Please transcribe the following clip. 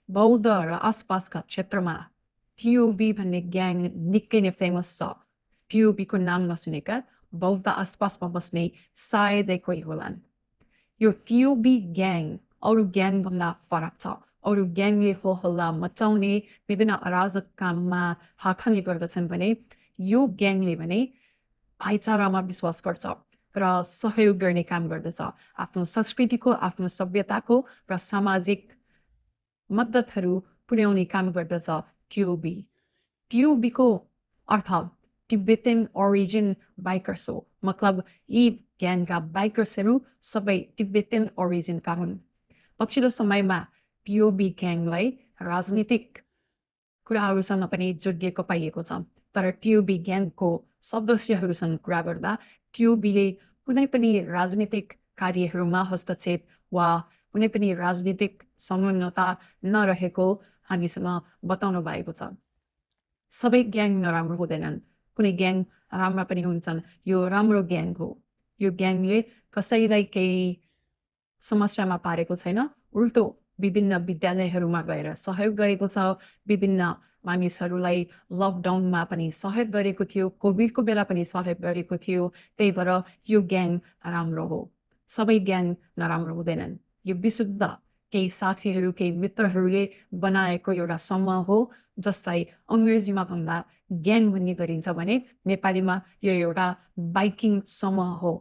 बौद्ध र आसपासका क्षेत्रमा टिओबी भन्ने ग्याङ निकै नै फेमस छ। टिओबीको नाम नसुनेका बौद्ध आसपासमा बस्ने सायदै कोही होलान्। यो टिओबी ग्याङ अरू ग्याङभन्दा फरक छ। अरू ग्याङले हो हल्ला मचाउने विभिन्न अराजक काममा हाखनी गर्दछन् भने यो ग्याङले भने भाइचारामा विश्वास गर्छ र सहयोग गर्ने काम गर्दछ। आफ्नो संस्कृतिको, आफ्नो सभ्यताको र सामाजिक मद्दतहरू पुर्याउने काम गर्दछ टिओबी। टिओबीको अर्थ तिब्बतन ओरिजिन बाइकर्स हो। मतलब यी ग्याङका बाइकर्सहरू सबै तिब्बतन ओरिजिनका हुन्। पछिल्लो समयमा टिओबी ग्याङलाई राजनीतिक कुराहरूसँग पनि जोडिएको पाइएको छ। तर टिओबी ग्याङको सदस्यहरूसँग कुरा गर्दा टिओबीले कुनै पनि राजनीतिक कार्यहरूमा हस्तक्षेप वा कुनै पनि राजनीतिक संलग्नता नरहेको हामीसँग बताउनु भएको छ। सबै ग्याङ नराम्रो हुँदैनन्, कुनै ग्याङ राम्रा पनि हुन्छन्। यो राम्रो ग्याङ हो। यो ग्याङले कसैलाई केही समस्यामा पारेको छैन, उल्टो विभिन्न विद्यालयहरूमा गएर सहयोग गरेको छ। विभिन्न मानिसहरूलाई लकडाउनमा पनि सहयोग गरेको थियो, कोभिडको बेला पनि सहयोग गरेको थियो। त्यही भएर यो ग्याङ राम्रो हो। सबै ग्याङ नराम्रो हुँदैनन्। यो विशुद्ध केही साथीहरू, केही मित्रहरूले बनाएको एउटा समूह हो, जसलाई अङ्ग्रेजीमा भन्दा ग्याङ भन्ने गरिन्छ भने नेपालीमा यो एउटा बाइकिङ समूह हो।